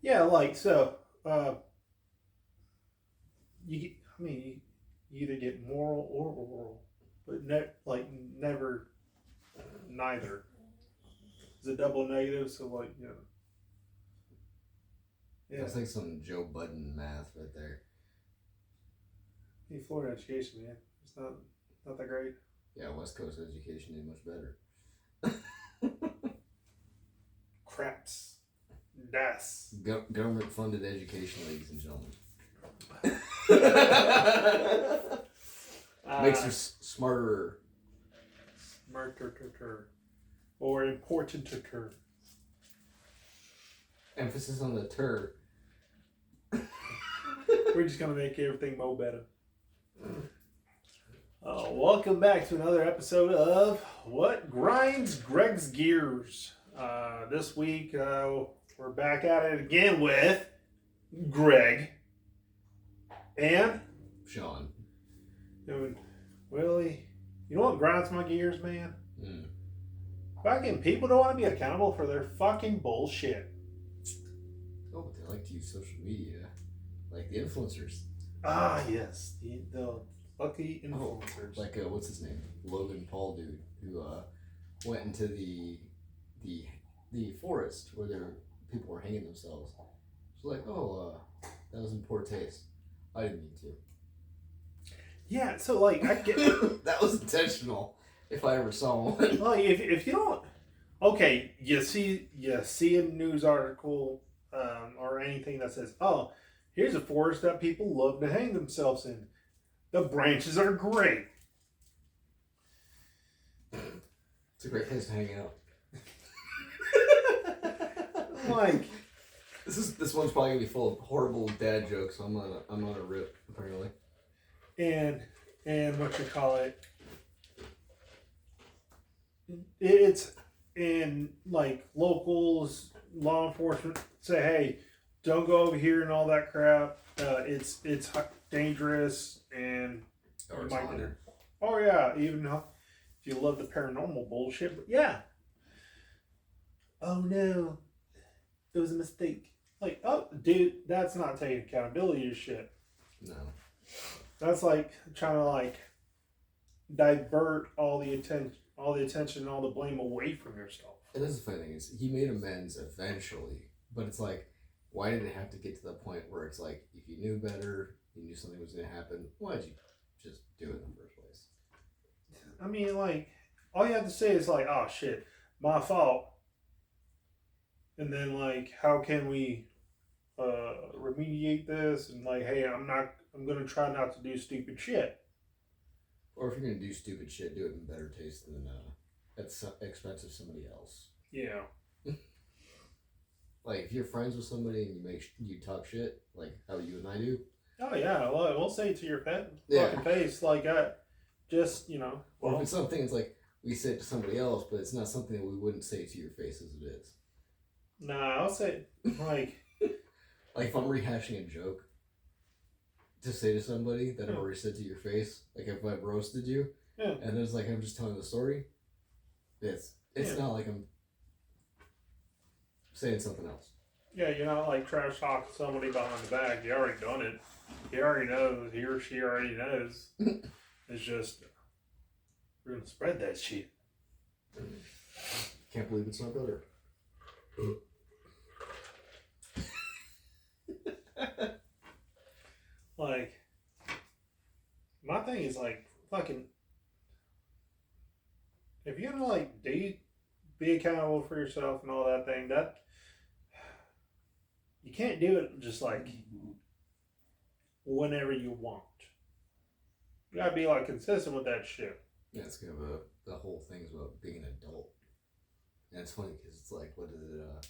Yeah, like so. You either get moral or oral, but never neither. It's a double negative, so like yeah. That's like some Joe Budden math right there. Hey, Florida education, man, it's not that great. Yeah, West Coast education ain't much better. Craps, das. Government funded education, ladies and gentlemen. Makes you smarter. Smarter or important. Emphasis on the tur. We're just gonna make everything more better. Welcome back to another episode of What Grinds Greg's Gears. This week we're back at it again with Greg and Sean. And Willie. You know what grinds my gears, man? Fucking people don't want to be accountable for their fucking bullshit. Oh, but they like to use social media, like the influencers. Ah, yes, the lucky influencers. Like what's his name? Logan Paul dude who went into the forest where people were hanging themselves. It's like, that was in poor taste. I didn't mean to. Yeah, so like I get that was intentional. If I ever saw one. like if you don't, okay, you see a news article or anything that says, oh, here's a forest that people love to hang themselves in. The branches are great. It's a great place to hang out. Like this one's probably gonna be full of horrible dad jokes. So I'm on a rip apparently. And what you call it? It's in like locals, law enforcement say, hey, don't go over here and all that crap. It's dangerous and Or it's haunted. Oh yeah, even if you love the paranormal bullshit, but yeah. Oh no, it was a mistake. Like, oh dude, that's not taking accountability to shit. No. That's like trying to like divert all the attention, and all the blame away from yourself. And that's the funny thing is he made amends eventually, but it's like, why did it have to get to the point where it's like, if you knew better, you knew something was going to happen, why did you just do it in the first place? I mean, like, all you have to say is like, oh shit, my fault. And then like, how can we remediate this? And like, hey, I'm gonna try not to do stupid shit. Or if you're gonna do stupid shit, do it in better taste than at the expense of somebody else. Yeah. Like if you're friends with somebody and you talk shit, like how you and I do. Oh yeah, well, we'll say it to your fucking face, like just Well, if it's something, it's like we say it to somebody else, but it's not something that we wouldn't say to your face as it is. Nah, I'll say like. Like if I'm rehashing a joke to say to somebody that I've already said to your face, like if I've roasted you, and it's like I'm just telling the story, it's not like I'm saying something else. Yeah, you're not like trash talking somebody behind the back. You already done it. He already knows. He or she already knows. It's just we're gonna spread that shit. Can't believe it's not better. Like, my thing is like, fucking, if you're gonna like be accountable for yourself and all that thing, that you can't do it just like whenever you want. You gotta be like consistent with that shit. Yeah, it's kind of the whole thing is about being an adult, and it's funny because it's like, what is it?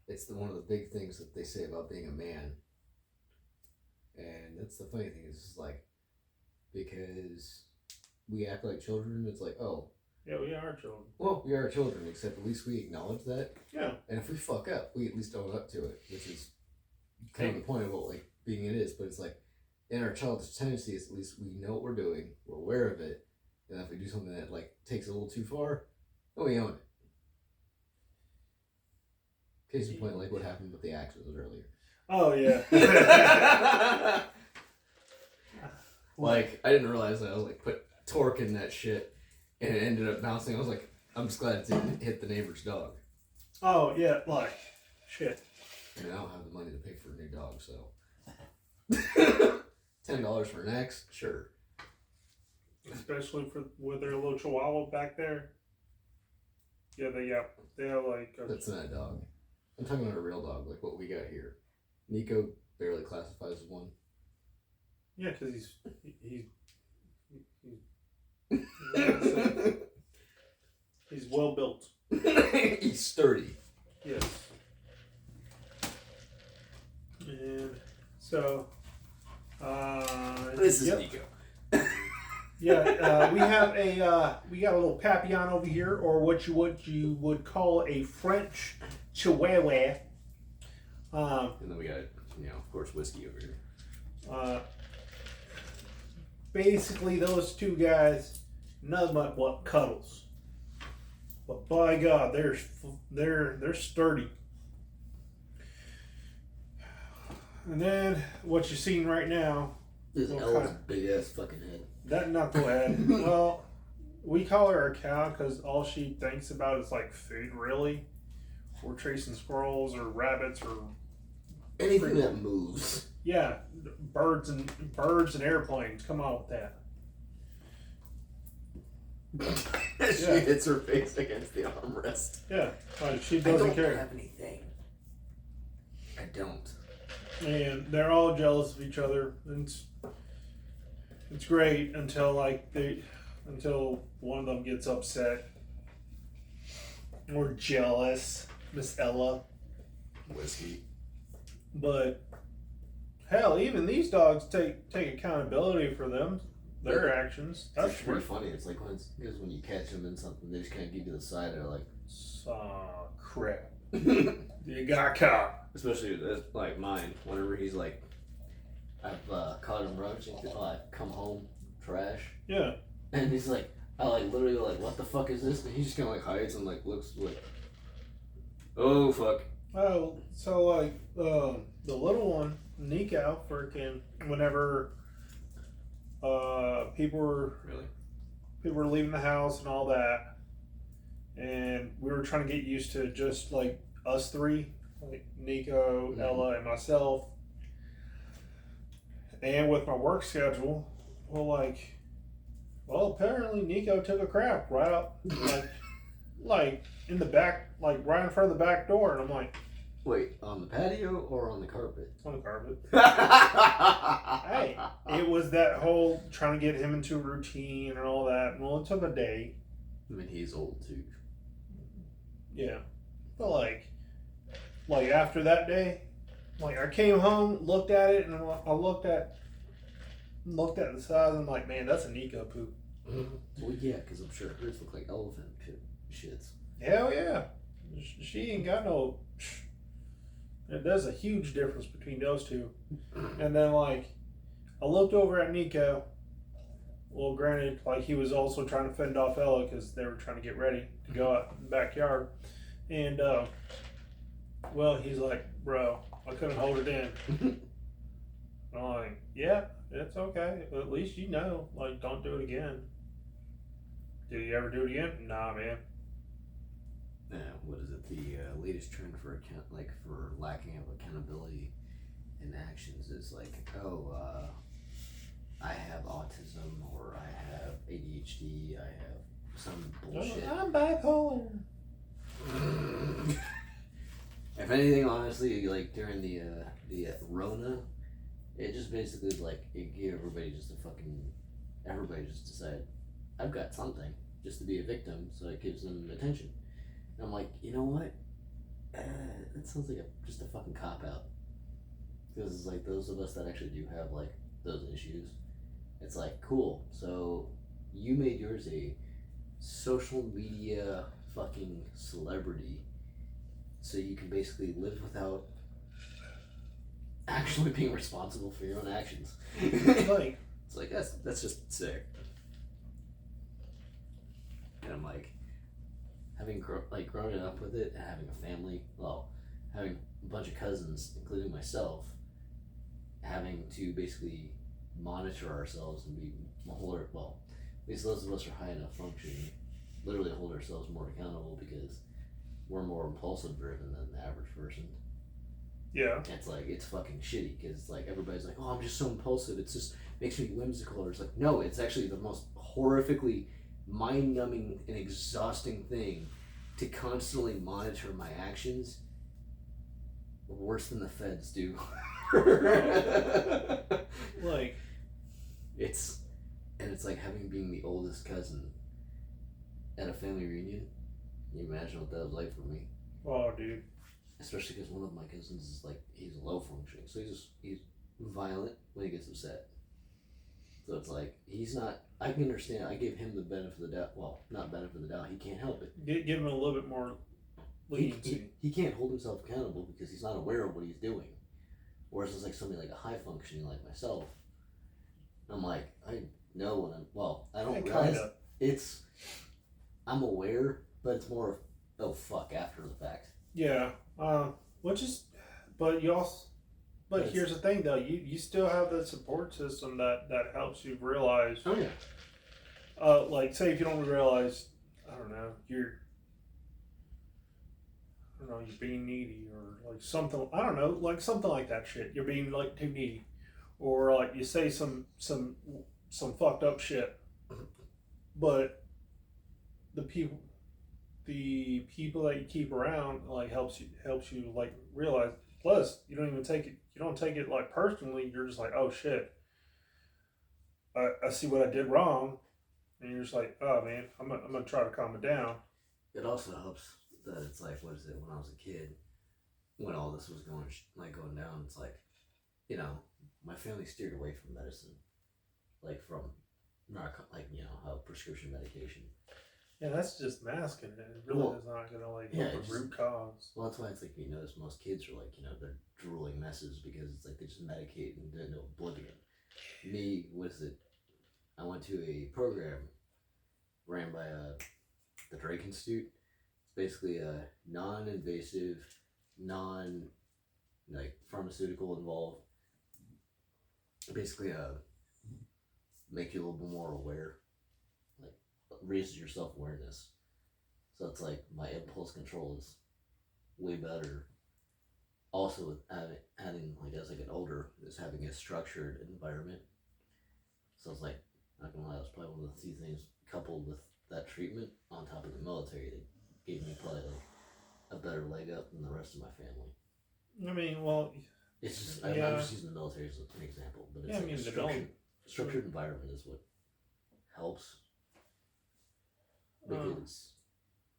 It's one of the big things that they say about being a man. And that's the funny thing is, it's like, because we act like children, it's like, oh. Yeah, we are children. Well, we are children, except at least we acknowledge that. Yeah. And if we fuck up, we at least own up to it, which is kind of the point of what like being it is. But it's like, in our childish tendencies, at least we know what we're doing, we're aware of it, and if we do something that like takes it a little too far, then we own it. Case in point, like what happened with the axes earlier. Oh yeah. Like, I didn't realize that I was like put torque in that shit, and it ended up bouncing. I was like, I'm just glad it didn't hit the neighbor's dog. Oh yeah, like shit. And I don't have the money to pay for a new dog, so $10 for an X, sure. Especially for with their little chihuahua back there. Yeah, they have like. That's not a dog. I'm talking about a real dog, like what we got here. Nico barely classifies as one. Yeah, because he's he's well built. He's sturdy. Yes. And so, This is yep. Nico. Yeah, we got a little Papillon over here, or what you would call a French Chihuahua. And then we got, of course, Whiskey over here. Basically, those two guys, nothing but what cuddles. But by God, they're sturdy. And then what you're seeing right now. This Well, Ella's kinda- big ass fucking head. That knucklehead. Well, we call her a cow because all she thinks about is like food, really. Or chasing squirrels or rabbits or Anything that moves. yeah, birds and airplanes. Come on with that. She Yeah. hits her face against the armrest. Yeah, like she doesn't care. have anything. I don't. And they're all jealous of each other. And it's great until one of them gets upset or jealous, Miss Ella. Whiskey. But hell, even these dogs take accountability for their actions. That's That's pretty funny. It's like because when you catch them in something, they just kind of give you the side. They're like, crap. You got caught. especially that's like mine. Whenever he's like, I've caught him rummaging. I come home trash, Yeah. and he's like, I like literally like, what the fuck is this? And he just kind of like hides and like looks like, oh fuck. Oh, so like the little one, Nico, freaking whenever people were leaving the house and all that, and we were trying to get used to just like us three, like Nico, Ella, and myself, and with my work schedule, well, apparently Nico took a crap right out, like in the back, like right in front of the back door, and I'm like, wait, on the patio or on the carpet? on the carpet. Hey, it was that whole trying to get him into a routine and all that. Well, it took a day. I mean, he's old too. Yeah, but like after that day, like I came home, looked at it, and I looked at the size, and I'm like, man, that's a Nico poop. Well, yeah, because I'm sure hers look like elephant shits. Hell yeah, she ain't got no. There's a huge difference between those two. And then like, I looked over at Nico. Well, granted, like he was also trying to fend off Ella because they were trying to get ready to go out in the backyard. And well, he's like, bro, I couldn't hold it in. I'm like, yeah, it's okay. But at least you know, like, don't do it again. Did you ever do it again? Nah, man. What is it? The latest trend for for lacking of accountability in actions is like, I have autism or I have ADHD. I have some bullshit. I'm bipolar. If anything, honestly, like during the Rona, it just basically like it gave everybody just decided I've got something just to be a victim, so it gives them attention. And I'm like, you know what? That sounds like just a fucking cop out. Because it's like those of us that actually do have like those issues, it's like cool. So you made yours a social media fucking celebrity, so you can basically live without actually being responsible for your own actions. Like, It's like that's just sick. And I'm like, having grown up with it and having a family, well, having a bunch of cousins, including myself, having to basically monitor ourselves and be well, at least those of us are high enough functioning, literally hold ourselves more accountable because we're more impulsive driven than the average person. Yeah. It's like, it's fucking shitty because it's like everybody's like, oh, I'm just so impulsive. It's just makes me whimsical. Or it's like, no, it's actually the most horrifically mind numbing and exhausting thing to constantly monitor my actions. Worse than the feds do. Like, it's like having being the oldest cousin at a family reunion. Can you imagine what that was like for me? oh, dude. Especially because one of my cousins is like, he's low functioning, so he's violent when he gets upset. So it's like, he's not. I can understand. I give him the benefit of the doubt. Well, not benefit of the doubt. He can't help it. Give him a little bit more leniency. He can't hold himself accountable because he's not aware of what he's doing. Whereas it's like somebody like a high functioning like myself. I'm like, I know when I don't Yeah, realize kinda. it's. I'm aware, but it's more of, oh fuck, after the fact. Yeah. Which is, but you also, but Yes. here's the thing though, you still have that support system that helps you realize. Oh yeah. Like say if you don't realize, I don't know, you're being needy or like something. I don't know, like something like that shit. You're being like too needy, or like you say some fucked up shit, but the people that you keep around like helps you like realize. Plus, you don't take it like personally. You're just like, oh shit, I see what I did wrong, and you're just like, oh man, I'm gonna try to calm it down. It also helps that it's like, what is it? When I was a kid, when all this was going down, it's like, my family steered away from medicine, like from how prescription medication. Yeah, that's just masking it. It really is not gonna like help the root cause. Well, that's why it's like, you notice most kids are like, they're drooling messes because it's like they just medicate and into oblivion. Me, what is it? I went to a program ran by the Drake Institute. It's basically a non-invasive, pharmaceutical involved. Basically, make you a little bit more aware, like raises your self awareness. So it's like my impulse control is way better. Also, with adding like as I get older, is having a structured environment. So it's like, not gonna lie, that's probably one of the few things coupled with that treatment on top of the military that gave me probably like a better leg up than the rest of my family. I mean, well, it's just yeah. I'm just using the military as an example, but it's Yeah, I like mean, a structured environment is what helps. Because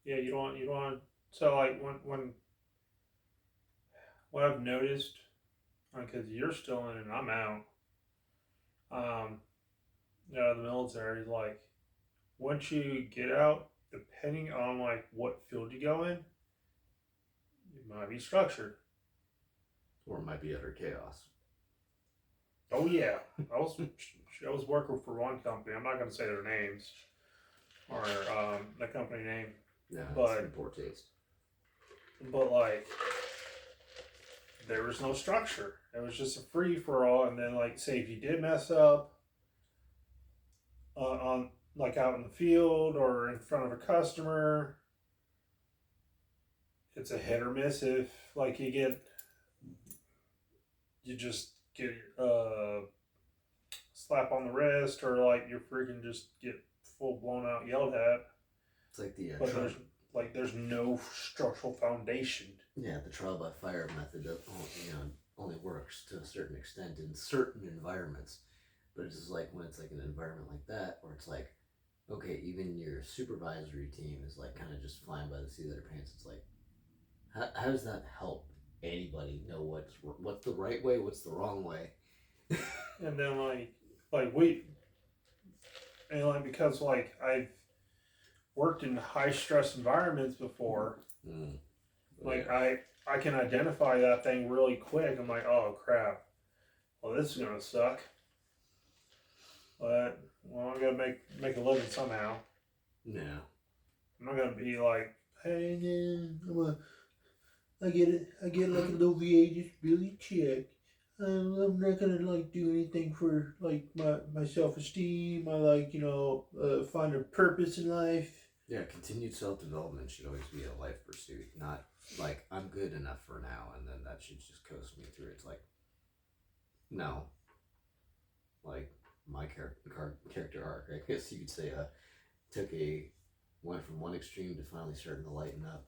yeah, you don't want. So like when what I've noticed, because you're still in and I'm out. Out of the military, like once you get out, depending on like what field you go in, it might be structured. or it might be utter chaos. Oh yeah, I was working for one company. I'm not gonna say their names or the company name, Yeah, but it's poor taste. But like, there was no structure. It was just a free for all. And then like, say if you did mess up on like out in the field or in front of a customer, it's a hit or miss. If like you just get slap on the wrist, or like you freaking just get full blown out yelled at. It's like the there's no structural foundation. Yeah, the trial by fire method only works to a certain extent in certain environments. But it's just like when it's like an environment like that, where it's like, okay, even your supervisory team is like kind of just flying by the seat of their pants. It's like, how does that help anybody know what's the right way, what's the wrong way? And then because like I've worked in high stress environments before, I can identify that thing really quick. I'm like, oh crap, well this is gonna suck. But I'm gonna make a living somehow. Yeah. I'm not gonna be like, hey, I get it. I get like a little VA disability check. I'm not gonna like do anything for like my self esteem. I like find a purpose in life. Yeah, continued self development should always be a life pursuit, not like I'm good enough for now, and then that should just coast me through. It's like, no, like my character arc, I guess you could say, took went from one extreme to finally starting to lighten up.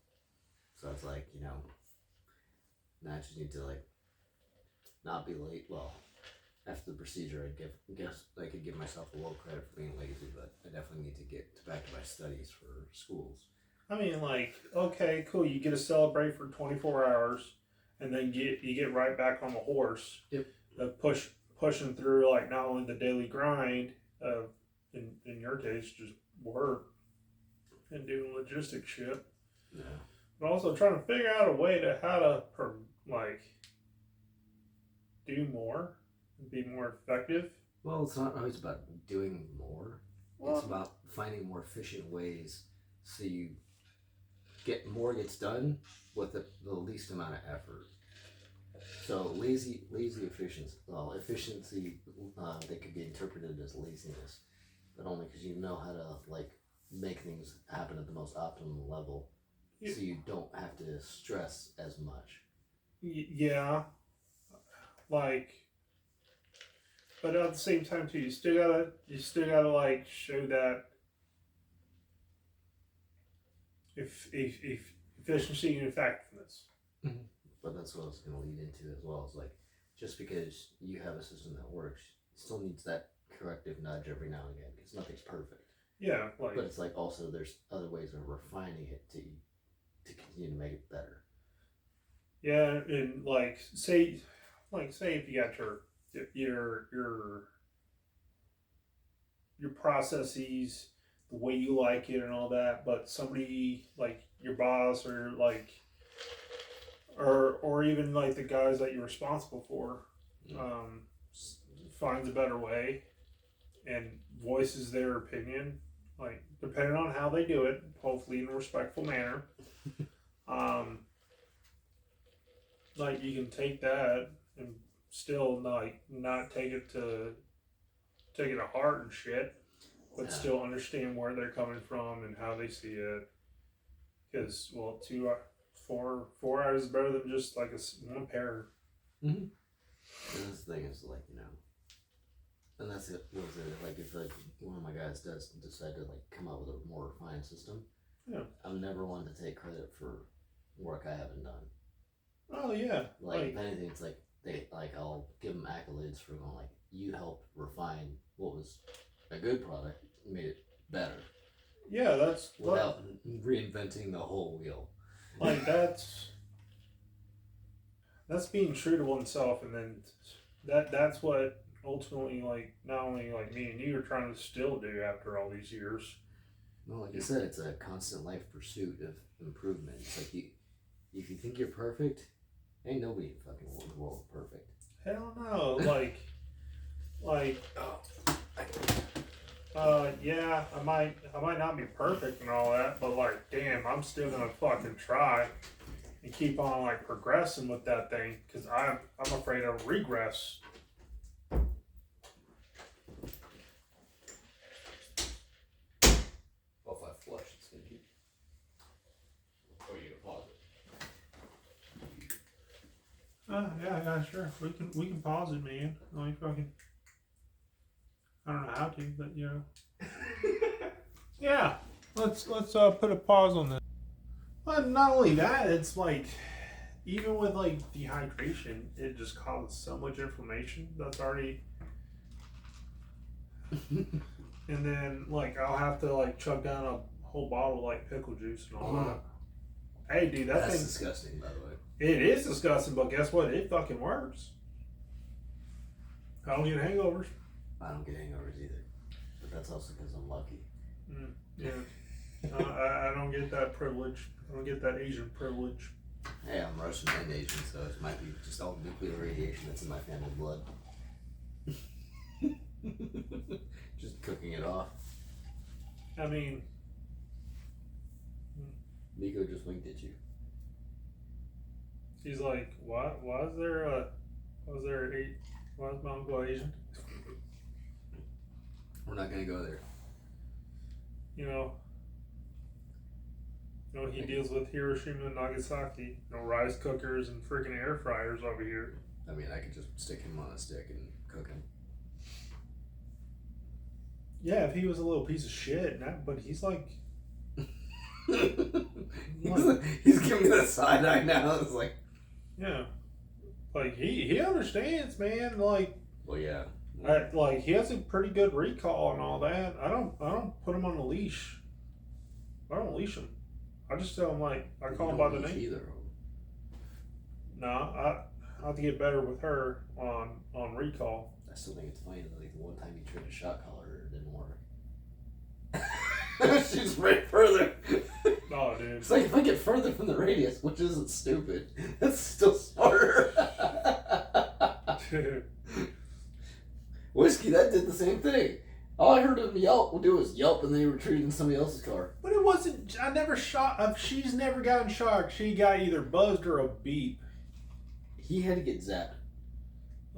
So it's like, now I just need to like not be late. Well, after the procedure, I could give myself a little credit for being lazy, but I definitely need to get back to my studies for schools. I mean, like, okay, cool. You get to celebrate for 24 hours, and then you get right back on the horse. Yep. Pushing through like not only the daily grind of in your case just work and doing logistic shit, Yeah. but also trying to figure out a way to how to do more and be more effective. Well, it's not always about doing more. Well, It's about finding more efficient ways so you gets done with the least amount of effort. So lazy efficiency. Well, efficiency they could be interpreted as laziness, but only because you know how to like make things happen at the most optimal level, so you don't have to stress as much. Yeah, like, but at the same time too, you still gotta like show that if efficiency and effectiveness. But that's what I was going to lead into as well. Is like, just because you have a system that works, it still needs that corrective nudge every now and again because nothing's perfect. Yeah, like, But it's like also there's other ways of refining it to continue to make it better. yeah, and like say if you got your processes the way you like it and all that, but somebody like your boss or like or even like the guys that you're responsible for finds a better way and voices their opinion, like depending on how they do it, hopefully in a respectful manner. Like you can take that and still not take it to heart and shit, but still understand where they're coming from and how they see it. Because 4 hours is better than just like one pair. Mm-hmm. And this thing is like and that's it. What was it like? If like one of my guys does decide to like come up with a more refined system, yeah, I'm never one to take credit for work I haven't done. Oh yeah, Like if anything, it's like I'll give them accolades for going like you helped refine what was a good product, made it better. Yeah, that's without reinventing the whole wheel. Like that's being true to oneself, and then that's what ultimately like not only like me and you are trying to still do after all these years. Well, like I said, it's a constant life pursuit of improvement. It's like if you think you're perfect, ain't nobody in fucking world perfect. Hell no, yeah, I might not be perfect and all that, but like, damn, I'm still gonna fucking try and keep on like progressing with that thing, because I'm afraid of regress. Well, if I flush, it's gonna keep. Or you gonna pause it? Yeah, sure. We can pause it, man. Like fucking. I don't know how to, but you know. Yeah, let's put a pause on this. But not only that, it's like even with like dehydration, it just causes so much inflammation that's already. And then like I'll have to like chug down a whole bottle of like pickle juice and all that. Hey, dude, that's disgusting, by the way. It is disgusting, but guess what? It fucking works. I don't get hangovers. I don't get hangovers either, but that's also because I'm lucky. Yeah, I don't get that privilege. I don't get that Asian privilege. Hey, I'm Russian and Asian, so it might be just all nuclear radiation that's in my family blood. Just cooking it off. I mean, Nico just winked at you. He's like, why is my uncle Asian? We're not gonna go there. You know, he deals with Hiroshima and Nagasaki. No rice cookers and freaking air fryers over here. I mean, I could just stick him on a stick and cook him. Yeah, if he was a little piece of shit, but he's like, he's giving me the side eye now. It's like, yeah, like he understands, man. Like, well, yeah. like he has a pretty good recall and all that. I don't put him on a leash. I don't leash him. I just tell him like I call him by the name. Either. No, I have to get better with her on recall. I still think it's funny that like the one time you tried to shot collar her, it didn't work. She's right further. Oh, dude. It's like if I get further from the radius, which isn't stupid, that's still smarter. Whiskey, that did the same thing. All I heard him do was yelp, and then he retreated in somebody else's car. But it wasn't. I never shot. She's never gotten shocked. She got either buzzed or a beep. He had to get zapped.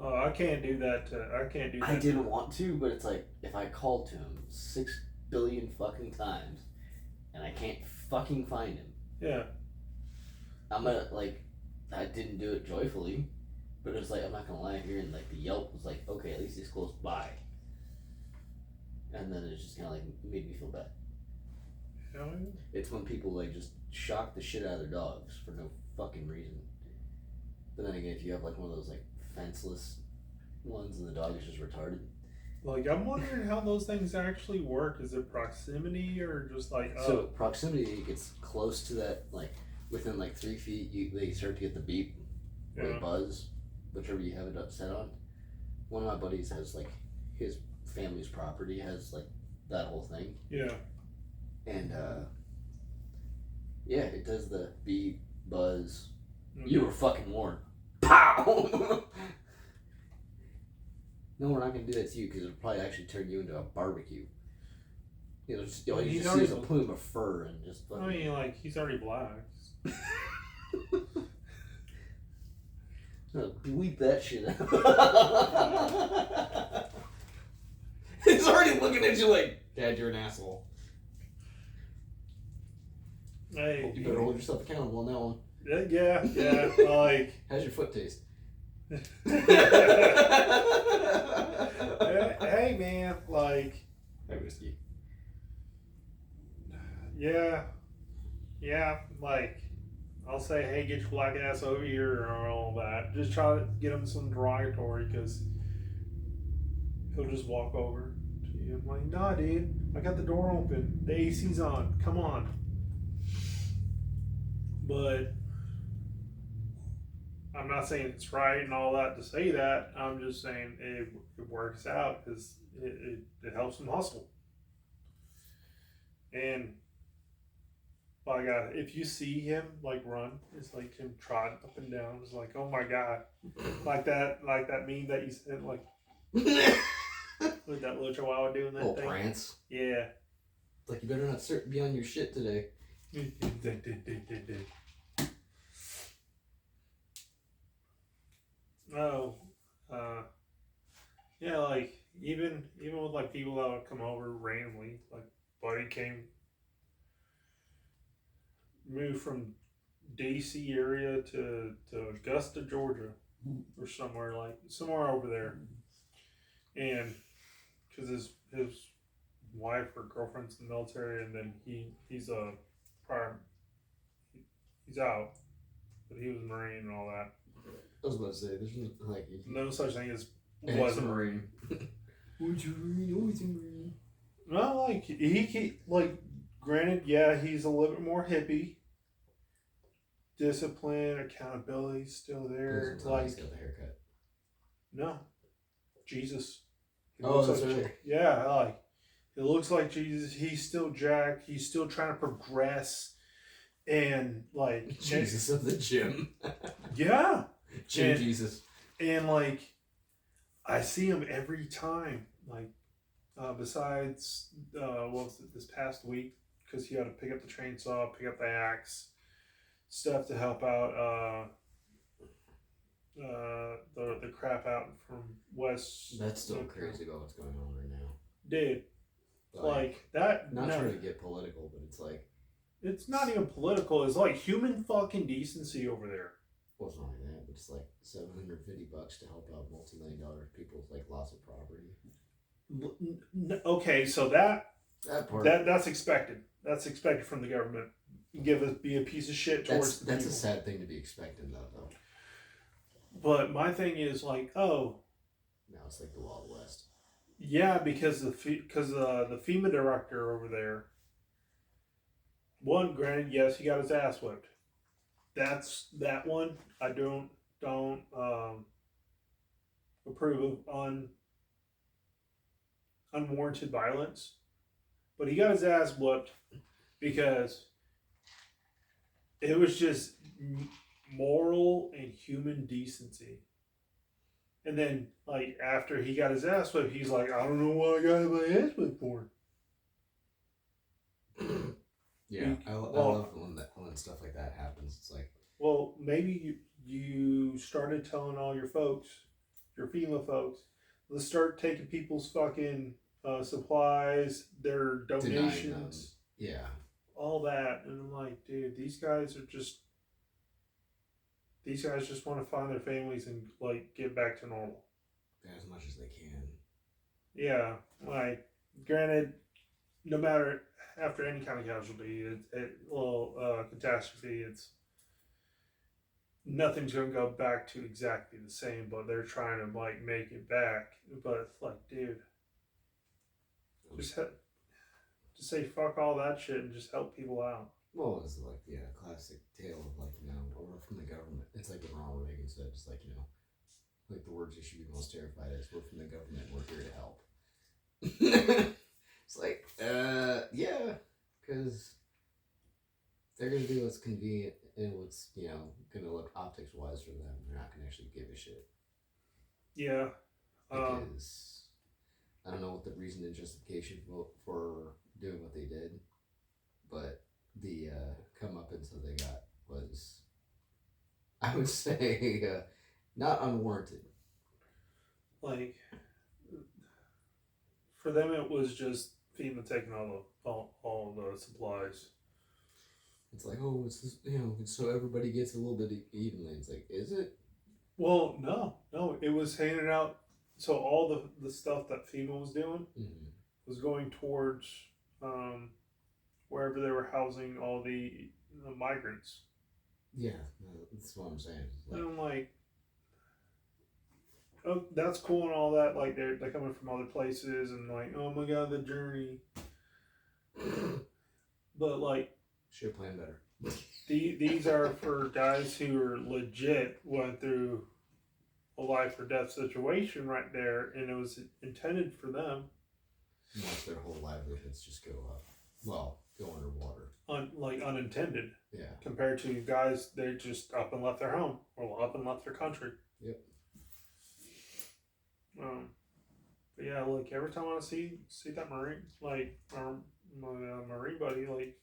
Oh, I can't do that. I can't do that. I didn't want to, but it's like if I called to him 6 billion fucking times, and I can't fucking find him. Yeah. I'm gonna like, I didn't do it joyfully, but it was like I'm not gonna lie here, and like the yelp was like, okay, at least he's close by. And then it just kind of like made me feel bad. Hell yeah. It's when people like just shock the shit out of their dogs for no fucking reason. But then again, if you have like one of those like fenceless ones and the dog is just retarded. Like, I'm wondering how those things actually work. Is it proximity or just like So proximity, it gets close to that, like within like 3 feet, they start to get the beep or the buzz, whichever you have it set on. One of my buddies has like his family's property has like that whole thing. Yeah. And yeah, it does the beep, buzz. Mm-hmm. You were fucking warned. Pow! No, we're not gonna do that to you because it'll probably actually turn you into a barbecue. You know, just, all you just see is a plume of fur and just fucking. I mean, like, he's already black. No, bleep that shit out. He's already looking at you like, Dad, you're an asshole. Hey. You better hold yourself accountable on that one. Yeah. Like. How's your foot taste? Hey, man. Like. Hey, Whiskey. Yeah. Like, I'll say, hey, get your black ass over here or all that. Just try to get him some derogatory because he'll just walk over to you. I'm like, nah, dude. I got the door open. The AC's on. Come on. But I'm not saying it's right and all that to say that. I'm just saying it works out because it helps him hustle. And like if you see him like run, it's like him trotting up and down. It's like, oh my god, like that meme that you said, like with that little chihuahua doing that thing. Prance. Yeah. It's like you better not be on your shit today. Oh, yeah, like even with like people that would come over randomly, like buddy moved from DC area to Augusta, Georgia, or somewhere over there, and because his wife or girlfriend's in the military, and then he's out, but he was a Marine and all that. I was about to say, there's like No such thing as was a Marine. Was a Marine. No, like he like. Granted, yeah, he's a little bit more hippie. Discipline, accountability, still there. Like, he's got the haircut. No, Jesus. He Oh, looks that's like, right. Yeah, like it looks like Jesus. He's still jacked. He's still trying to progress, and like Jesus of the gym. Yeah, Gym Jesus. And like, I see him every time. Like, besides, what was it, this past week? Because he had to pick up the chainsaw, pick up the axe, stuff to help out the crap out from West. That's still crazy about what's going on right now. Dude, like that. Not no, trying to get political, but it's like, it's not even political. It's like human fucking decency over there. well, it's not like that, but it's like $750 to help out multi-million-dollar people's like loss of property. Okay, so that That part. that's expected. That's expected from the government. Be a piece of shit towards the that's a people. sad thing to be expecting, though. But my thing is like, oh, Now it's like the Wild West. yeah, because the FEMA director over there. One, granted, yes, he got his ass whipped. That's that one. I don't approve of unwarranted violence, but he got his ass whooped because it was just moral and human decency. And then, like, after he got his ass whipped, he's like, I don't know what I got my ass whipped for. Yeah, I love when stuff like that happens. It's like, well, maybe you started telling all your folks, your FEMA folks, let's start taking people's fucking supplies, their donations, yeah, all that. And I'm like, dude, these guys just want to find their families and like get back to normal. as much as they can. Yeah, like, granted, no matter after any kind of casualty, catastrophe, it's nothing's gonna go back to exactly the same. But they're trying to like make it back. But it's like, dude, just say fuck all that shit and just help people out. Well, it's like, yeah, classic tale of like, we're from the government. It's like what Ronald Reagan said. It's like, like the words you should be most terrified of is, we're from the government. We're here to help. It's like, yeah, because they're gonna do what's convenient and what's gonna look optics wise for them. They're not gonna actually give a shit. Yeah. Because I don't know what the reason and justification for doing what they did, but the comeuppance that they got was, I would say, not unwarranted. Like, for them, it was just FEMA taking all the supplies. It's like, oh, it's just, so everybody gets a little bit evenly. It's like, is it? Well, no, it was handed out. So all the stuff that FEMA was doing was going towards wherever they were housing all the migrants. Yeah, that's what I'm saying. And I'm like, oh, that's cool and all that. Like they're coming from other places and like, oh my god, the journey. But like, should have planned better. these are for guys who are legit went through a life or death situation right there, and it was intended for them. Watch their whole livelihoods just go up. Well, go underwater. Unintended. Yeah. Compared to guys, they just up and left their home or up and left their country. Yep. But yeah, like every time I see that Marine, like my Marine buddy, like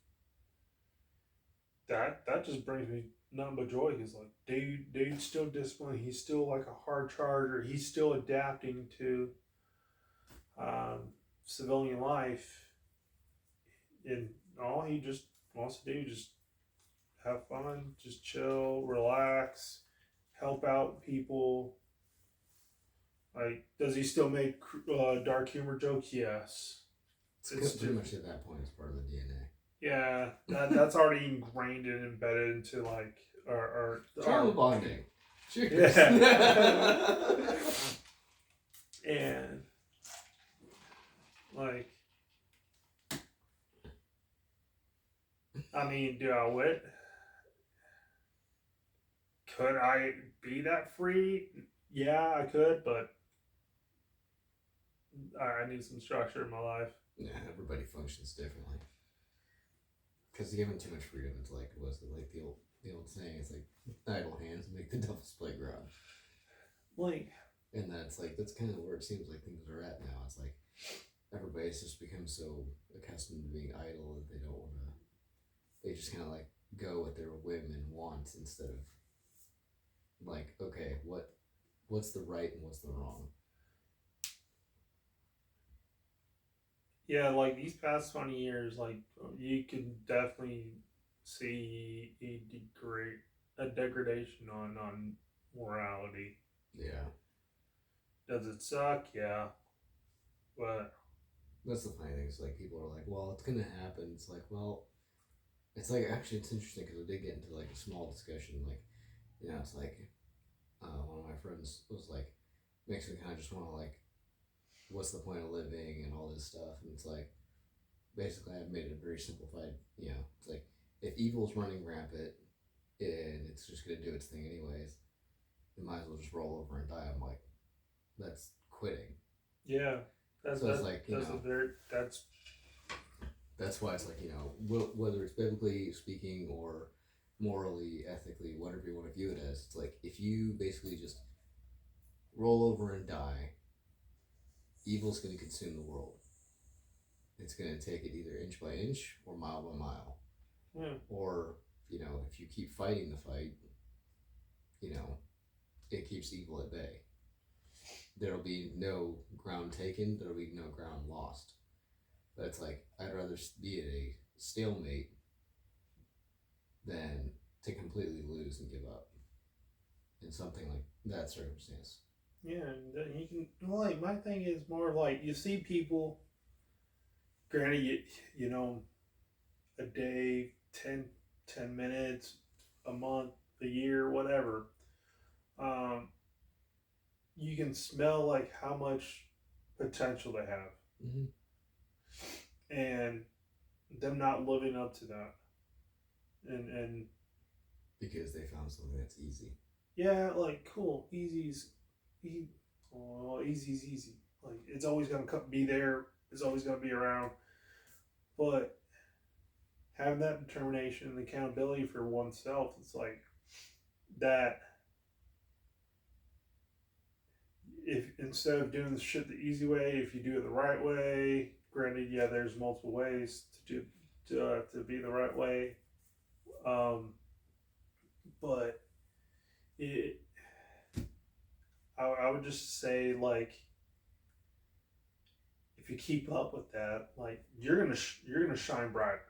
that just brings me nothing but joy. He's like, dude's still disciplined. He's still like a hard charger. He's still adapting to civilian life, and all he just wants to do is just have fun, just chill, relax, help out people. Like, does he still make dark humor jokes? Yes. It's pretty much at that point, it's part of the DNA. Yeah, that's already ingrained and embedded into like our trauma bonding. Cheers. Yeah. And like, I mean, do I wit? Could I be that free? Yeah, I could, but I need some structure in my life. Yeah, everybody functions differently. Because given too much freedom, it's like, what's it like the old saying? It's like, idle hands make the devil's playground. Like, and that's like, that's kind of where it seems like things are at now. It's like everybody's just become so accustomed to being idle that they don't want to. They just kind of like go with their whim and wants instead of like, okay, what's the right and what's the wrong? Yeah, like these past 20 years, like you can definitely see a degradation on morality. Yeah, Does it suck? Yeah, but that's the funny thing. Is like people are like, well, it's gonna happen. It's like, well, it's like actually it's interesting because we did get into like a small discussion. Like, it's like one of my friends was like, makes me kind of just want to like, what's the point of living and all this stuff, and it's like basically I've made it very simplified. It's like if evil's running rampant and it's just gonna do its thing anyways, you might as well just roll over and die. I'm like, that's quitting. yeah, So it's like, that's why it's like, whether it's biblically speaking or morally, ethically, whatever you want to view it as, it's like if you basically just roll over and die, evil's going to consume the world. It's going to take it either inch by inch or mile by mile. Or, if you keep fighting the fight, it keeps evil at bay. There'll be no ground taken, there'll be no ground lost. But it's like, I'd rather be at a stalemate than to completely lose and give up in something like that circumstance. Yeah, and you can, like, my thing is more like you see people, granted, a day, 10 minutes, a month, a year, whatever. You can smell like how much potential they have, and them not living up to that, and because they found something that's easy. Yeah, like cool, easy's easy. Oh, easy's easy. Like it's always gonna be there. It's always gonna be around. But having that determination and accountability for oneself, it's like that. If instead of doing the shit the easy way, if you do it the right way, granted, yeah, there's multiple ways to be the right way, but it. I would just say like if you keep up with that, like you're gonna shine brighter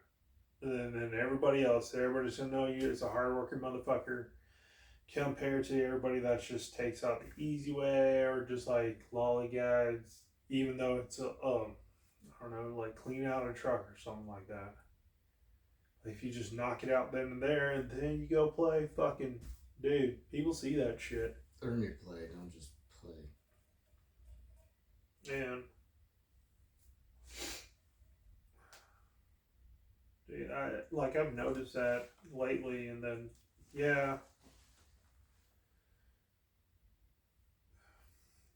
than everybody else. Everybody's gonna know you as a hardworking motherfucker compared to everybody that just takes out the easy way or just like lollygags, even though it's I don't know, like clean out a truck or something like that. If you just knock it out then and there, and then you go play, fucking dude, people see that shit. Earn your play, don't just play. And dude, I've noticed that lately, and then yeah,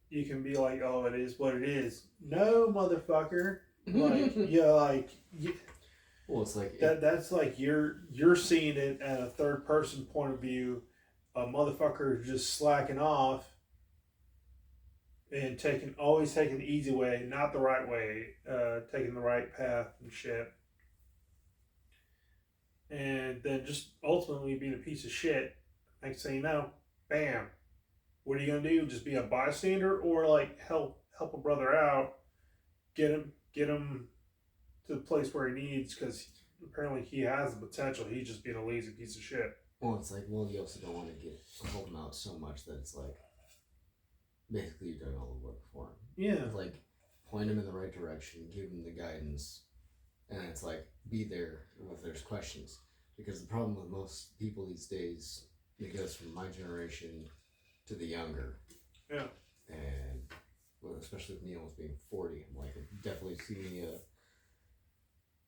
you can be like, oh, it is what it is. No, motherfucker. Like well, it's like that's like you're seeing it at a third person point of view. A motherfucker just slacking off and always taking the easy way, not the right way, taking the right path and shit. And then just ultimately being a piece of shit. Next thing you know, bam. What are you gonna do? Just be a bystander, or like help a brother out, get him to the place where he needs, because apparently he has the potential. He's just being a lazy piece of shit. Well, it's like, you also don't want to help him out so much that it's like basically you've done all the work for him. Yeah. It's like point him in the right direction, give him the guidance, and it's like be there if there's questions. Because the problem with most people these days, it goes from my generation to the younger. Yeah. And well, especially with me almost being 40, I'm like, I definitely see me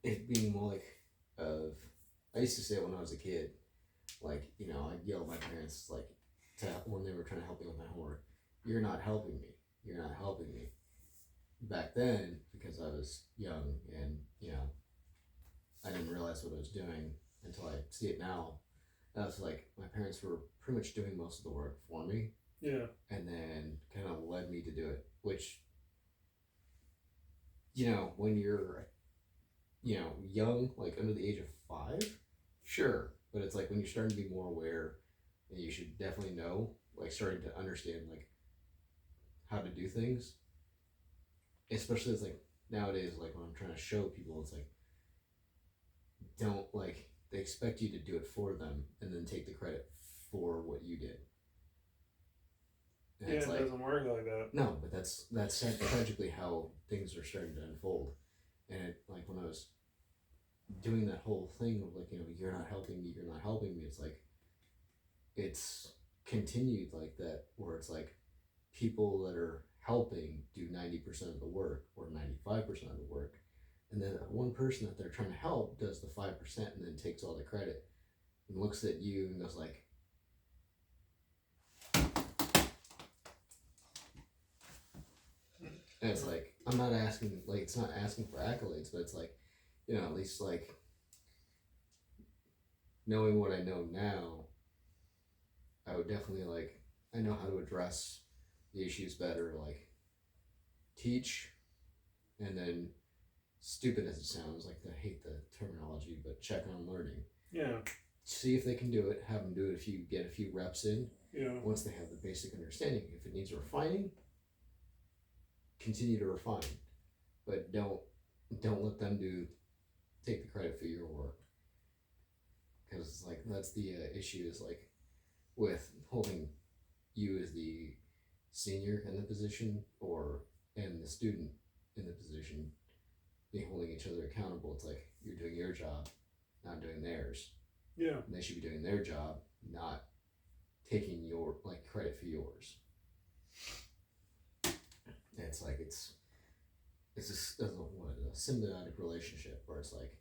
it being more like I used to say it when I was a kid, like, I'd yell at my parents like when they were trying to help me with my homework, you're not helping me. You're not helping me. Back then, because I was young and, I didn't realize what I was doing until I see it now. I was like, my parents were pretty much doing most of the work for me. Yeah. And then kind of led me to do it, which, when you're, young, like under the age of 5, sure. But it's like when you're starting to be more aware and you should definitely know, like starting to understand like how to do things. Especially it's like nowadays, like when I'm trying to show people, it's like don't like they expect you to do it for them and then take the credit for what you did. And Yeah, it's it like doesn't work like that. no, but that's tragically how things are starting to unfold. And it, like when I was doing that whole thing of like, you're not helping me, you're not helping me, it's like it's continued like that where it's like people that are helping do 90% of the work or 95% of the work, and then that one person that they're trying to help does the 5% and then takes all the credit and looks at you and goes like, and it's like I'm not asking, like it's not asking for accolades, but it's like, at least like knowing what I know now, I would definitely like I know how to address the issues better, like teach, and then stupid as it sounds, like I hate the terminology, but check on learning. Yeah. See if they can do it. Have them do it if you get a few reps in. Yeah. Once they have the basic understanding, if it needs refining, continue to refine, but don't let them take the credit for your work, because it's like that's the issue is like with holding you as the senior in the position and the student in the position, being holding each other accountable. It's like you're doing your job, not doing theirs. Yeah. And they should be doing their job, not taking your like credit for yours. And it's like it's just a symbiotic relationship where it's like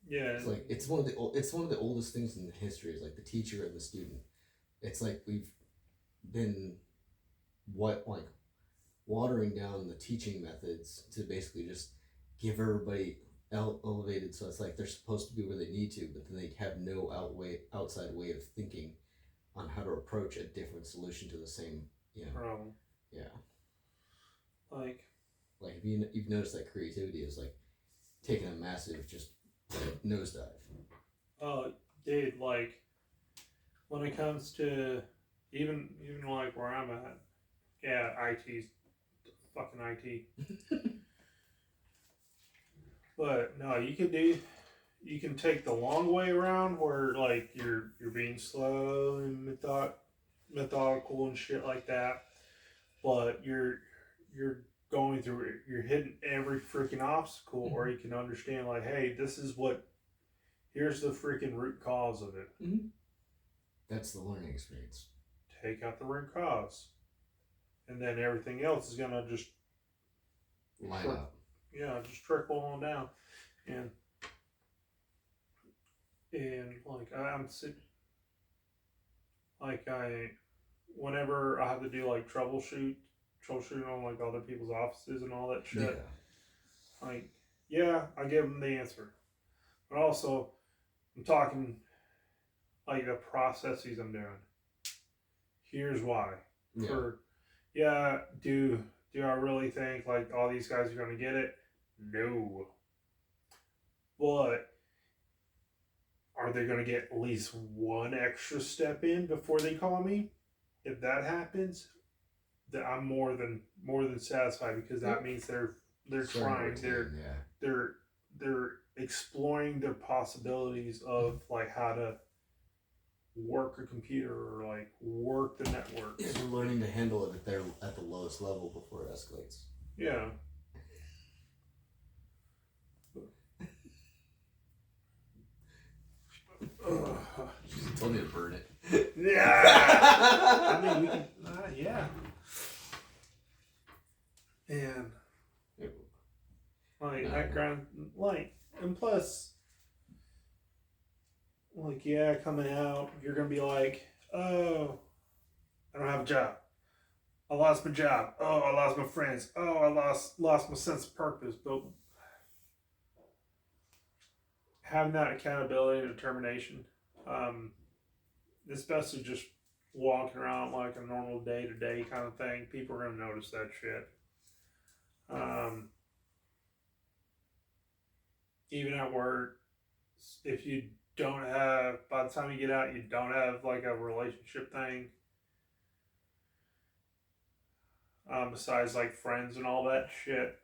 Yeah. it's one of the oldest things in history is like the teacher and the student. It's like we've been watering down the teaching methods to basically just give everybody elevated, so it's like they're supposed to be where they need to, but then they have no outside way of thinking on how to approach a different solution to the same problem. Yeah. Like if you've noticed that creativity is like taking a massive just nosedive. Oh, dude, like when it comes to even like where I'm at, yeah, IT's fucking IT. But no, you can take the long way around where like you're being slow and methodical and shit like that, but you're going through it. You're hitting every freaking obstacle, Mm-hmm. or you can understand like, hey, here's the freaking root cause of it. Mm-hmm. That's the learning experience. Take out the root cause, and then everything else is gonna just line up. Yeah, just trickle on down, and like I'm sick. Like whenever I have to do like troubleshooting on like other people's offices and all that shit. Yeah. Like, yeah, I give them the answer, but also I'm talking like the processes I'm doing. Here's why. Yeah. Do I really think like all these guys are gonna get it? No. But are they gonna get at least one extra step in before they call me? If that happens, then I'm more than satisfied, because that means they're trying. They're exploring their possibilities of like how to work a computer or like work the network. Yeah, they're learning to handle it at the lowest level before it escalates. Yeah. She told me to burn it. Yeah. I mean, we can. Yeah. And like that grind, like, and plus, like, yeah, coming out, you're gonna be like, oh, I don't have a job. I lost my job. Oh, I lost my friends. Oh, I lost my sense of purpose. But having that accountability and determination, especially just walking around like a normal day-to-day kind of thing, people are gonna notice that shit. Even at work, if you don't have, by the time you get out, you don't have like a relationship thing. Besides like friends and all that shit.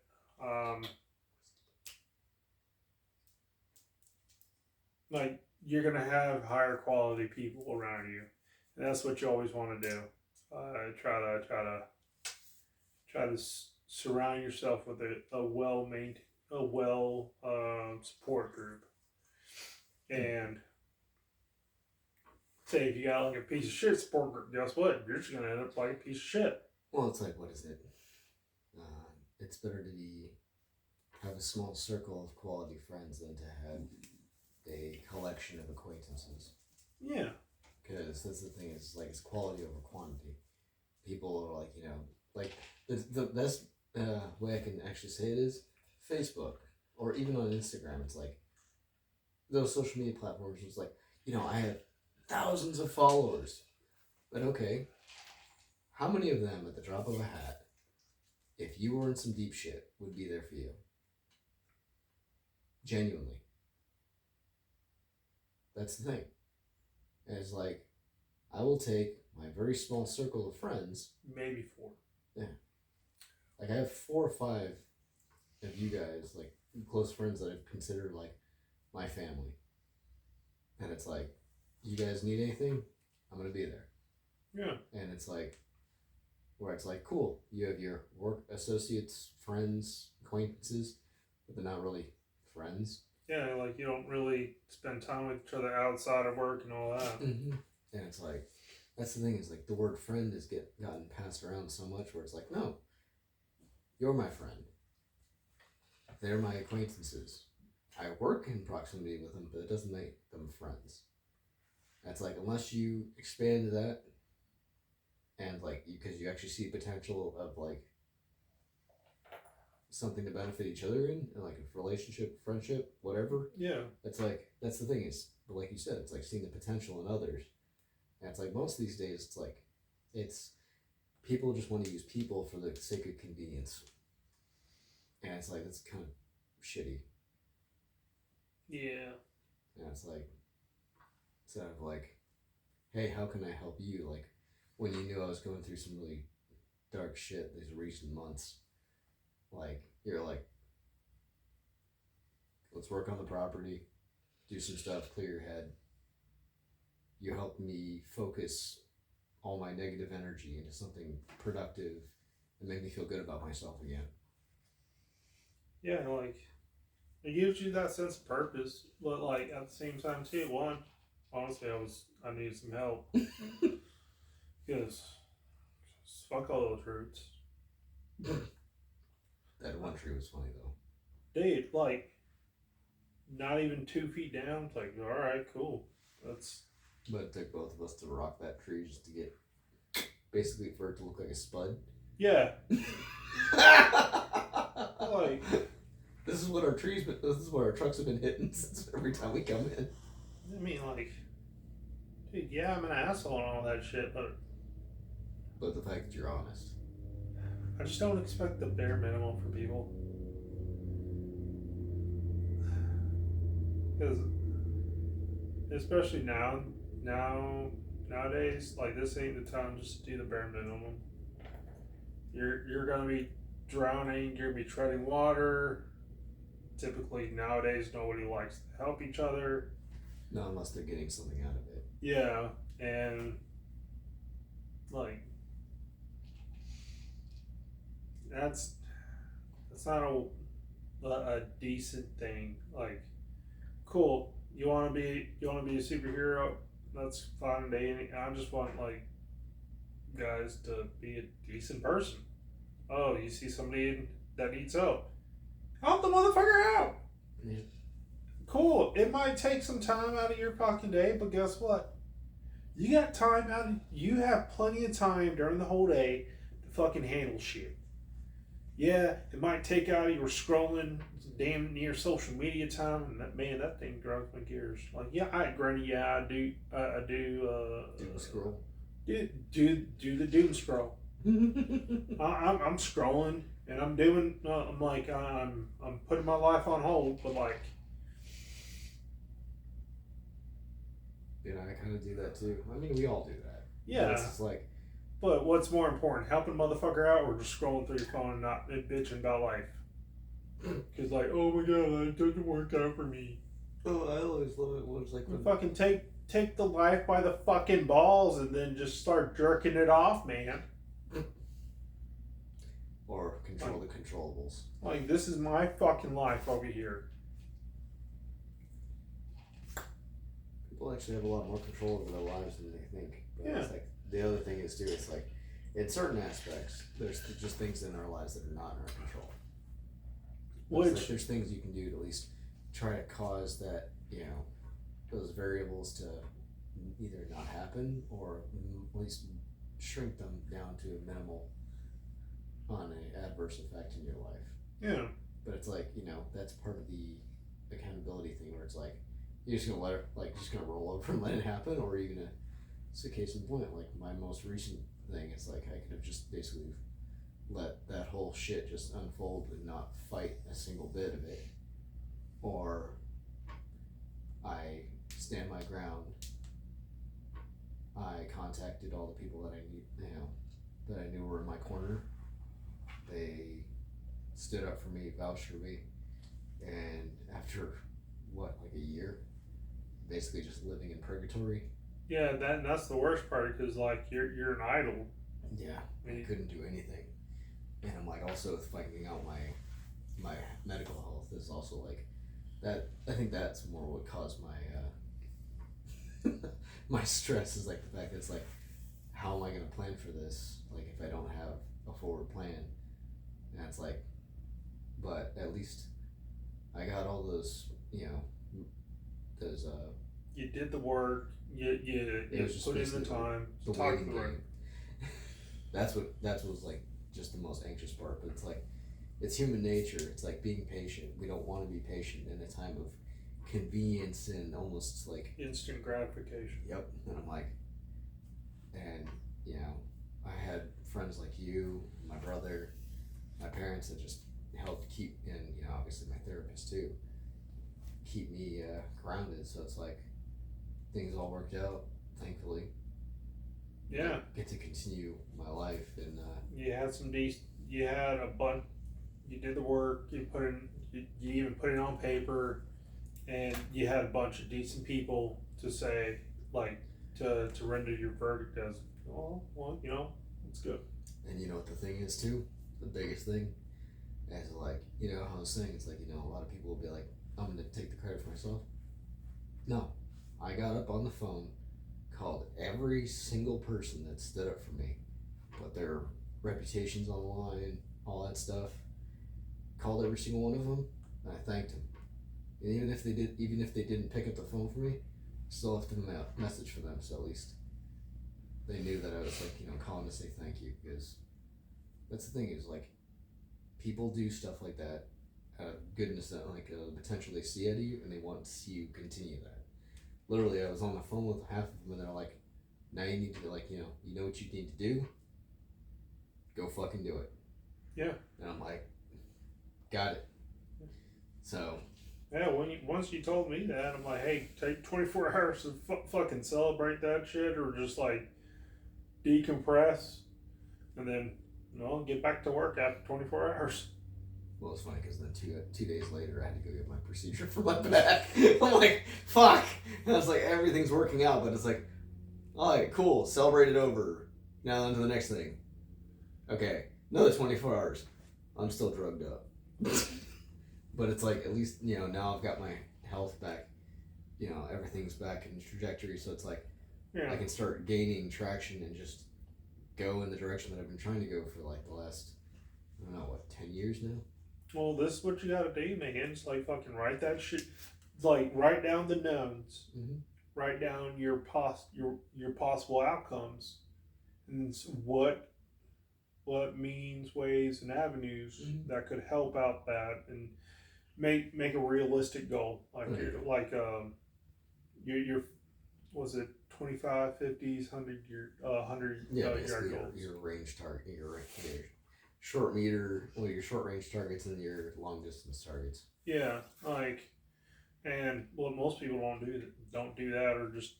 Like you're gonna have higher quality people around you, and that's what you always want to do. Try to surround yourself with a well support group. And say if you got like a piece of shit support group, guess what? You're just gonna end up like a piece of shit. Well, it's like, what is it? It's better to have a small circle of quality friends than to have a collection of acquaintances. Yeah. Because that's the thing, is like, it's quality over quantity. People are like, like the best way I can actually say it is Facebook, or even on Instagram. It's like those social media platforms. It's like, I have thousands of followers, but okay, how many of them at the drop of a hat, if you were in some deep shit, would be there for you? Genuinely. That's the thing. And it's like, I will take my very small circle of friends. Maybe 4. Yeah. Like, I have 4 or 5 of you guys, like, close friends that I consider, like, my family. And it's like, you guys need anything? I'm going to be there. Yeah. And it's like, where it's like, cool, you have your work associates, friends, acquaintances, but they're not really friends. Yeah, like you don't really spend time with each other outside of work and all that. Mm-hmm. And it's like, that's the thing, is like the word friend has gotten passed around so much where it's like, no, you're my friend. They're my acquaintances. I work in proximity with them, but it doesn't make them friends. That's like, unless you expand that, and like, because you actually see potential of like something to benefit each other in, and like a relationship, friendship, whatever. Yeah. It's like, that's the thing, is, like you said, it's like seeing the potential in others. And it's like, most of these days, it's like, it's people just want to use people for the sake of convenience. And it's like, that's kind of shitty. Yeah. And it's like, instead of like, hey, how can I help you? Like, when you knew I was going through some really dark shit these recent months, like, you're like, let's work on the property, do some stuff, clear your head. You helped me focus all my negative energy into something productive and make me feel good about myself again. Yeah, like it gives you that sense of purpose, but like at the same time too. One, honestly, I needed some help because fuck all those roots. That one tree was funny though. Dude, like not even 2 feet down. It's like, all right, cool. That's. But it took both of us to rock that tree just to get, basically, for it to look like a spud. Yeah. Like, this is what our trucks have been hitting since every time we come in. I mean, like, dude, yeah, I'm an asshole and all that shit, but the fact that you're honest. I just don't expect the bare minimum from people. Because, especially nowadays, like, this ain't the time just to do the bare minimum. You're gonna be drowning, you're gonna be treading water. Typically, nowadays, nobody likes to help each other. No, unless they're getting something out of it. Yeah, and, like, that's not a decent thing. Like, cool, you want to be a superhero, that's fine and dandy. I just want, like, guys to be a decent person. Oh, you see somebody that needs help the motherfucker out. Yeah. Cool, it might take some time out of your fucking day, but guess what, you have plenty of time during the whole day to fucking handle shit. Yeah, it might take out of your scrolling damn near social media time, and that thing grinds my gears. Like, yeah, I do Doom scroll. Do the doom scroll. I'm scrolling and I'm doing. I'm like, I'm putting my life on hold, but like, You know, I kind of do that too. I mean, we all do that. Yeah. But it's just like, But what's more important, helping motherfucker out or just scrolling through your phone and not and bitching about life? Because like, oh my god, it doesn't work out for me. oh, I always love it when it's like, Fucking take the life by the fucking balls and then just start jerking it off, man. or control the controllables. Like, this is my fucking life over here. People actually have a lot more control over their lives than they think. But Yeah. it's like, the other thing is too, it's like, in certain aspects, there's just things in our lives that are not in our control. But it's like there's things you can do to at least try to cause that, you know, those variables to either not happen or at least shrink them down to a minimal on an adverse effect in your life. Yeah. But it's like, you know, that's part of the accountability thing where it's like, you're just gonna let it, like, just gonna roll over and let it happen, or are you gonna, it's a case in point, like my most recent thing, it's like I could have just basically let that whole shit just unfold and not fight a single bit of it, or I stand my ground. I contacted all the people that I need, you know, that I knew were in my corner. They stood up for me, vouched for me, and after what, like a year, basically just living in purgatory. Yeah, that's the worst part because like you're an idol. Yeah, I couldn't do anything, and I'm like also finding out my medical health is also like that. I think that's more what caused my my stress is like the fact that it's like, how am I gonna plan for this? Like if I don't have a forward plan, and it's like, but at least I got all those, you know, those You did the work. You put in the time. the Talk waiting to the right. game. That's what was like just the most anxious part. But it's like, it's human nature. It's like being patient. We don't want to be patient in a time of convenience and almost like Instant gratification. yep. And I'm like, and you know, I had friends like you, my brother, my parents that just helped keep, and you know, obviously my therapist too, keep me grounded. So it's like things all worked out, thankfully. Yeah. Get to continue my life, and You had some decent. You had a bunch. You did the work. You put in. You even put it on paper, and you had a bunch of decent people to say like to render your verdict as well. You know, it's good. and you know what the thing is too, the biggest thing, is like, you know how I was saying, it's like, you know, a lot of people will be like, I'm gonna take the credit for myself. No, I got up on the phone, called every single person that stood up for me, put their reputations on the line, all that stuff. Called every single one of them, and I thanked them. And even if they didn't pick up the phone for me, still left them a message for them. So at least they knew that I was like, you know, calling to say thank you, because that's the thing is like, people do stuff like that out of goodness, that like the potential they see out of you, and they want to see you continue that. Literally, I was on the phone with half of them, and they're like, now you need to, like, you know what you need to do? Go fucking do it. Yeah. And I'm like, got it. So. Yeah. Once you told me that, I'm like, hey, take 24 hours to fucking celebrate that shit, or just like decompress, and then get back to work after 24 hours. Well, it's funny because then two days later, I had to go get my procedure for my back. I'm like, fuck. And I was like, everything's working out, but it's like, all right, cool, celebrate it over. Now on to the next thing. Okay, another 24 hours. I'm still drugged up. But it's like, at least, you know, now I've got my health back. You know, everything's back in trajectory, so it's like, Yeah. I can start gaining traction and just go in the direction that I've been trying to go for like the last, I don't know, what, 10 years now? Well, this is what you gotta do, man. It's like fucking write that shit. Like write down the knowns. Mm-hmm. Write down your possible outcomes, and what means, ways, and avenues Mhm. that could help out that, and make a realistic goal. Like your was it 25, 50s, 100 Yeah, yard basically goals. your range target, your short meter, well, your short range targets and your long distance targets. Yeah, like, and most people don't do that, or just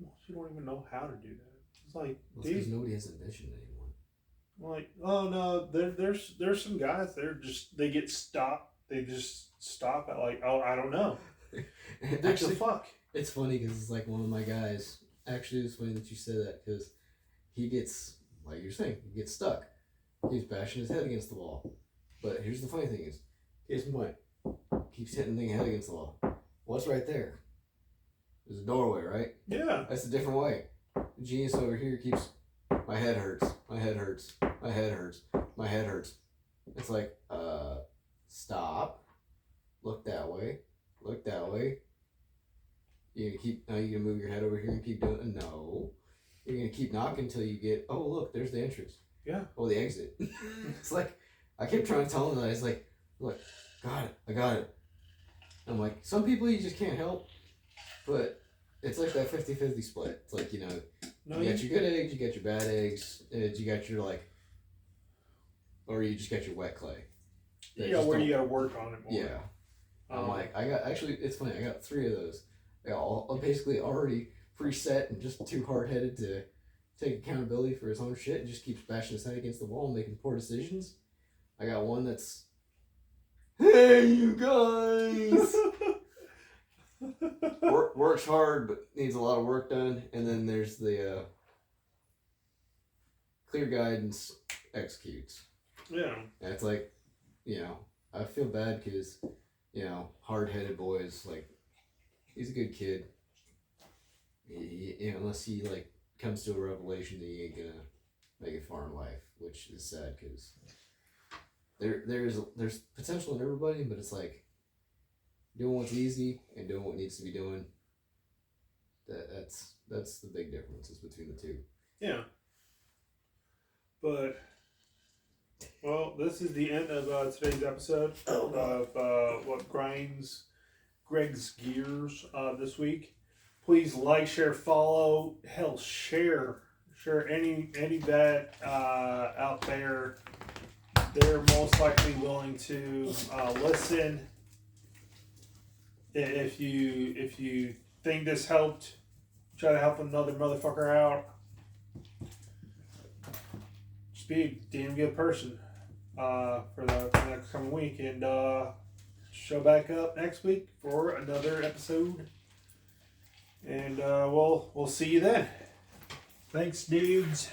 Well, you don't even know how to do that. It's like, Well, because dude, nobody has a mission anymore. like, oh no, there's some guys. They get stopped. They just stop at like, oh, I don't know. What the Actually, fuck? it's funny because it's like one of my guys. Actually, it's funny that you said that because he gets, like you're saying, he gets stuck. He's bashing his head against the wall. But here's the funny thing is, case in point, keeps hitting the thing head against the wall. What's right there? There's a doorway, right? Yeah. That's a different way. The genius over here keeps, my head hurts, my head hurts, my head hurts, my head hurts. It's like, stop. Look that way. Look that way. You gonna keep, now you gonna move your head over here and keep doing it? No. You're gonna keep knocking until you get, oh look, there's the entrance. Yeah. Oh, the exit. It's like, I kept trying to tell him that. He's like, look, got it, I got it. I'm like, some people you just can't help, but it's like that 50-50 split. It's like, you know, No, you got your good eggs, you got your bad eggs, and you got your like, or you just got your wet clay. They yeah, just where don't- you got to work on it more. Yeah. I'm like, I got, actually, it's funny, I got 3 of those. They all basically already preset and just too hard headed to take accountability for his own shit and just keeps bashing his head against the wall and making poor decisions. I got one that's, hey, you guys! Works hard but needs a lot of work done. And then there's the clear guidance, executes. Yeah. And it's like, you know, I feel bad because, you know, hard-headed boys, like, he's a good kid. You know, unless he, like, comes to a revelation that he ain't gonna make it far in life, which is sad because there's potential in everybody, but it's like doing what's easy and doing what needs to be doing. That's the big differences between the two. Yeah. But, well, this is the end of today's episode of what grinds Greg's gears this week. Please like, share, follow, hell, share any that out there. They're most likely willing to listen. If you think this helped, try to help another motherfucker out. Just be a damn good person for the next coming week, and show back up next week for another episode. And we'll see you then. Thanks, dudes.